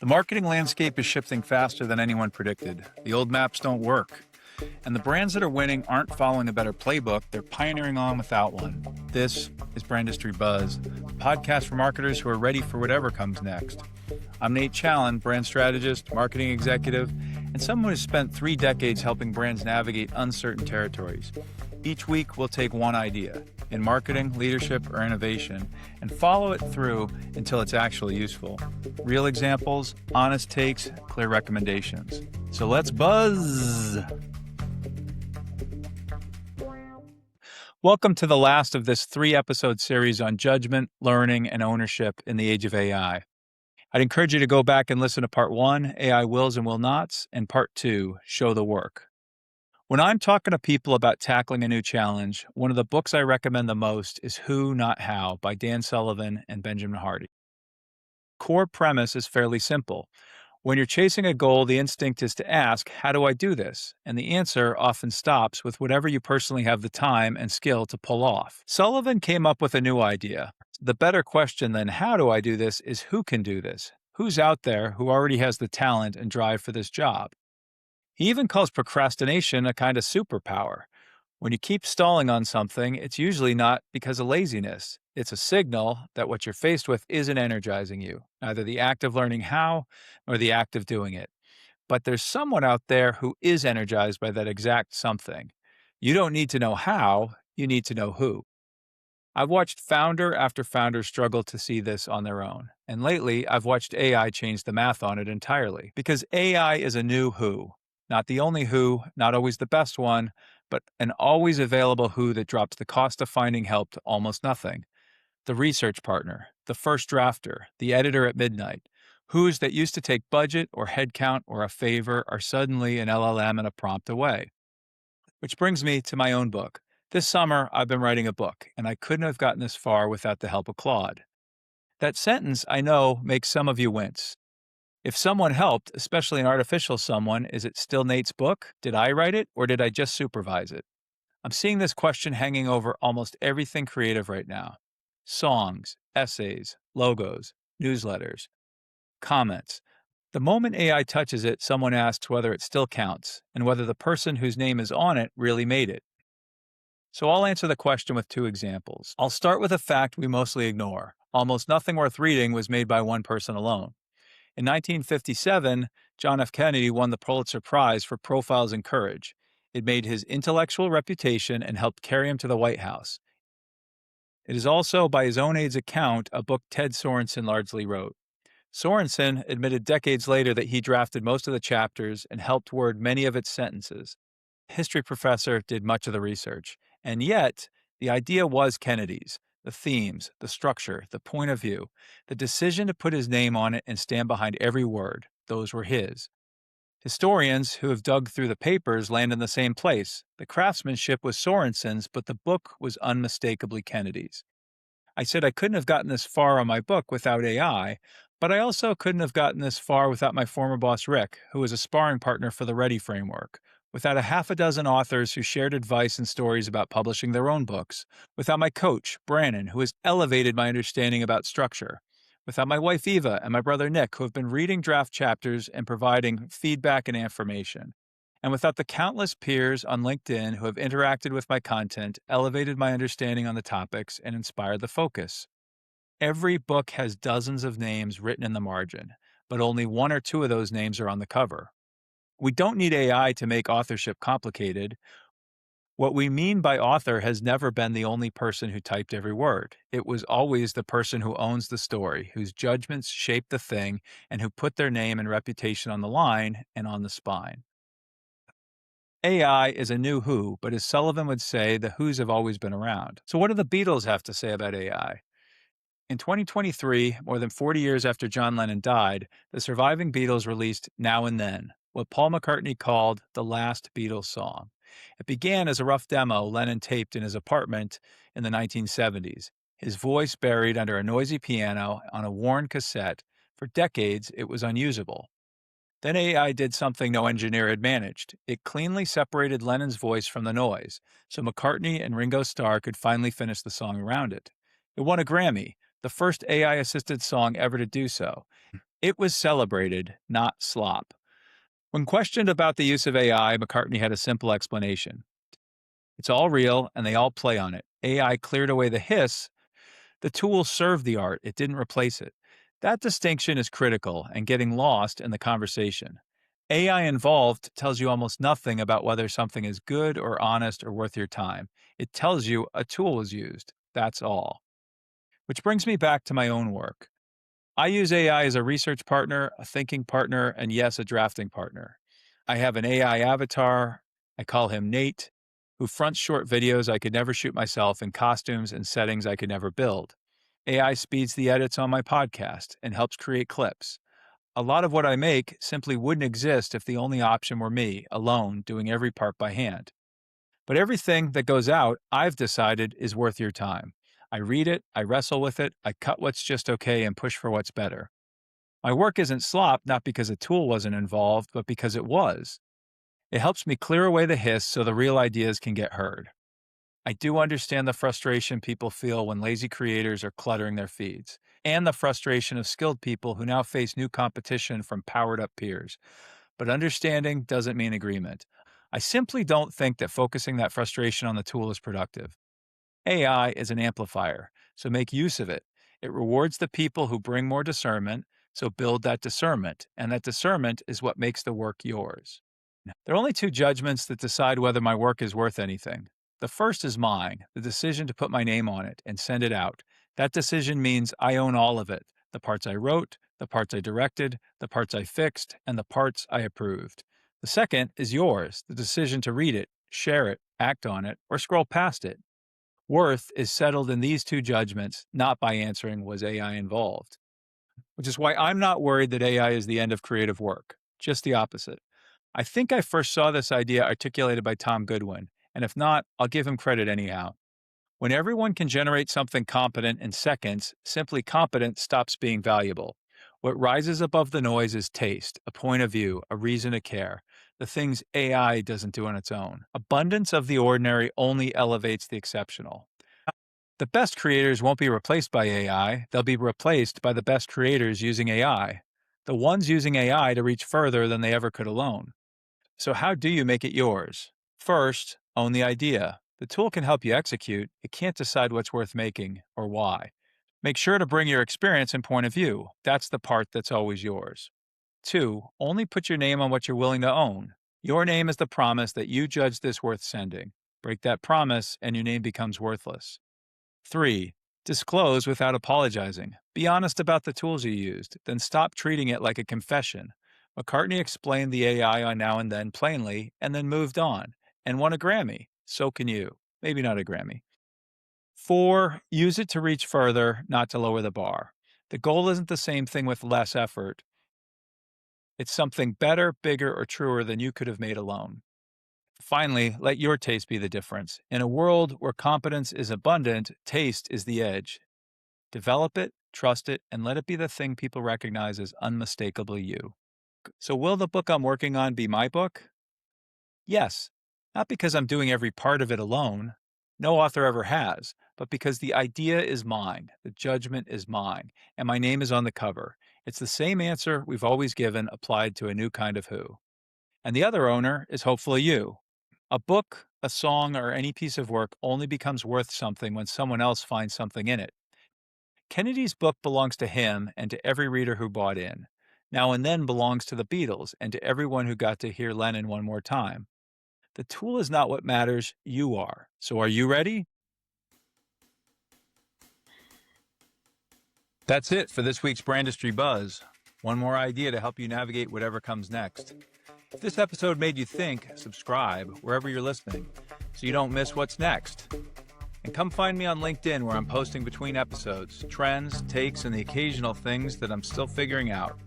The marketing landscape is shifting faster than anyone predicted. The old maps don't work. And the brands that are winning aren't following a better playbook, they're pioneering on without one. This is Brandistry Buzz, a podcast for marketers who are ready for whatever comes next. I'm Nate Challen, brand strategist, marketing executive, and someone who's spent 3 decades helping brands navigate uncertain territories. Each week, we'll take one idea, in marketing, leadership, or innovation, and follow it through until it's actually useful. Real examples, honest takes, clear recommendations. So let's buzz! Welcome to the last of this 3-episode series on judgment, learning, and ownership in the age of AI. I'd encourage you to go back and listen to Part 1, AI Wills and Will Nots, and Part 2, Show the Work. When I'm talking to people about tackling a new challenge, one of the books I recommend the most is Who, Not How by Dan Sullivan and Benjamin Hardy. Core premise is fairly simple. When you're chasing a goal, the instinct is to ask, how do I do this? And the answer often stops with whatever you personally have the time and skill to pull off. Sullivan came up with a new idea. The better question than how do I do this is who can do this? Who's out there who already has the talent and drive for this job? He even calls procrastination a kind of superpower. When you keep stalling on something, it's usually not because of laziness. It's a signal that what you're faced with isn't energizing you, neither the act of learning how nor the act of doing it. But there's someone out there who is energized by that exact something. You don't need to know how, you need to know who. I've watched founder after founder struggle to see this on their own. And lately, I've watched AI change the math on it entirely. Because AI is a new who. Not the only who, not always the best one, but an always available who that drops the cost of finding help to almost nothing. The research partner, the first drafter, the editor at midnight. Who's that used to take budget or headcount or a favor are suddenly an LLM and a prompt away. Which brings me to my own book. This summer, I've been writing a book, and I couldn't have gotten this far without the help of Claude. That sentence, I know, makes some of you wince. If someone helped, especially an artificial someone, is it still Nate's book? Did I write it, or did I just supervise it? I'm seeing this question hanging over almost everything creative right now. Songs, essays, logos, newsletters, comments. The moment AI touches it, someone asks whether it still counts, and whether the person whose name is on it really made it. So I'll answer the question with 2 examples. I'll start with a fact we mostly ignore. Almost nothing worth reading was made by one person alone. In 1957, John F. Kennedy won the Pulitzer Prize for Profiles in Courage. It made his intellectual reputation and helped carry him to the White House. It is also, by his own aide's account, a book Ted Sorensen largely wrote. Sorensen admitted decades later that he drafted most of the chapters and helped word many of its sentences. A history professor did much of the research. And yet, the idea was Kennedy's. The themes, the structure, the point of view, the decision to put his name on it and stand behind every word, those were his. Historians who have dug through the papers land in the same place. The craftsmanship was Sorensen's, but the book was unmistakably Kennedy's. I said I couldn't have gotten this far on my book without AI, but I also couldn't have gotten this far without my former boss Rick, who was a sparring partner for the Ready framework. Without a half a dozen authors who shared advice and stories about publishing their own books. Without my coach, Brannon, who has elevated my understanding about structure. Without my wife, Eva, and my brother, Nick, who have been reading draft chapters and providing feedback and affirmation. And without the countless peers on LinkedIn who have interacted with my content, elevated my understanding on the topics, and inspired the focus. Every book has dozens of names written in the margin, but only 1 or 2 of those names are on the cover. We don't need AI to make authorship complicated. What we mean by author has never been the only person who typed every word. It was always the person who owns the story, whose judgments shape the thing, and who put their name and reputation on the line and on the spine. AI is a new who, but as Sullivan would say, the who's have always been around. So what do the Beatles have to say about AI? In 2023, more than 40 years after John Lennon died, the surviving Beatles released Now and Then, what Paul McCartney called the last Beatles song. It began as a rough demo Lennon taped in his apartment in the 1970s, his voice buried under a noisy piano on a worn cassette. For decades, it was unusable. Then AI did something no engineer had managed. It cleanly separated Lennon's voice from the noise, so McCartney and Ringo Starr could finally finish the song around it. It won a Grammy, the first AI-assisted song ever to do so. It was celebrated, not slop. When questioned about the use of AI, McCartney had a simple explanation. It's all real, and they all play on it. AI cleared away the hiss. The tool served the art, it didn't replace it. That distinction is critical and getting lost in the conversation. AI involved tells you almost nothing about whether something is good or honest or worth your time. It tells you a tool was used. That's all. Which brings me back to my own work. I use AI as a research partner, a thinking partner, and yes, a drafting partner. I have an AI avatar. I call him Nate, who fronts short videos I could never shoot myself in costumes and settings I could never build. AI speeds the edits on my podcast and helps create clips. A lot of what I make simply wouldn't exist if the only option were me, alone, doing every part by hand. But everything that goes out, I've decided, is worth your time. I read it, I wrestle with it, I cut what's just okay and push for what's better. My work isn't slop, not because a tool wasn't involved, but because it was. It helps me clear away the hiss so the real ideas can get heard. I do understand the frustration people feel when lazy creators are cluttering their feeds, and the frustration of skilled people who now face new competition from powered up peers. But understanding doesn't mean agreement. I simply don't think that focusing that frustration on the tool is productive. AI is an amplifier, so make use of it. It rewards the people who bring more discernment, so build that discernment, and that discernment is what makes the work yours. There are only two judgments that decide whether my work is worth anything. The first is mine, the decision to put my name on it and send it out. That decision means I own all of it, the parts I wrote, the parts I directed, the parts I fixed, and the parts I approved. The second is yours, the decision to read it, share it, act on it, or scroll past it. Worth is settled in these two judgments, not by answering was AI involved. Which is why I'm not worried that AI is the end of creative work, just the opposite. I think I first saw this idea articulated by Tom Goodwin, and if not, I'll give him credit anyhow. When everyone can generate something competent in seconds, simply competent stops being valuable. What rises above the noise is taste, a point of view, a reason to care, the things AI doesn't do on its own. Abundance of the ordinary only elevates the exceptional. The best creators won't be replaced by AI, they'll be replaced by the best creators using AI, the ones using AI to reach further than they ever could alone. So how do you make it yours? First, own the idea. The tool can help you execute. It can't decide what's worth making or why. Make sure to bring your experience and point of view. That's the part that's always yours. 2, only put your name on what you're willing to own. Your name is the promise that you judge this worth sending. Break that promise and your name becomes worthless. 3, disclose without apologizing. Be honest about the tools you used, then stop treating it like a confession. McCartney explained the AI on Now and Then plainly, and then moved on, and won a Grammy. So can you. Maybe not a Grammy. 4, use it to reach further, not to lower the bar. The goal isn't the same thing with less effort. It's something better, bigger, or truer than you could have made alone. Finally, let your taste be the difference. In a world where competence is abundant, taste is the edge. Develop it, trust it, and let it be the thing people recognize as unmistakably you. So will the book I'm working on be my book? Yes, not because I'm doing every part of it alone. No author ever has, but because the idea is mine, the judgment is mine, and my name is on the cover. It's the same answer we've always given applied to a new kind of who. And the other owner is hopefully you. A book, a song, or any piece of work only becomes worth something when someone else finds something in it. Kennedy's book belongs to him and to every reader who bought in. Now and Then belongs to the Beatles and to everyone who got to hear Lennon one more time. The tool is not what matters, you are. So are you ready? That's it for this week's Brandistry Buzz. One more idea to help you navigate whatever comes next. If this episode made you think, subscribe wherever you're listening so you don't miss what's next. And come find me on LinkedIn where I'm posting between episodes, trends, takes, and the occasional things that I'm still figuring out.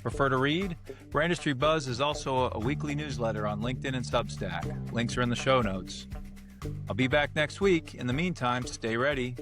Prefer to read? Brandistry Buzz is also a weekly newsletter on LinkedIn and Substack. Links are in the show notes. I'll be back next week. In the meantime, stay ready.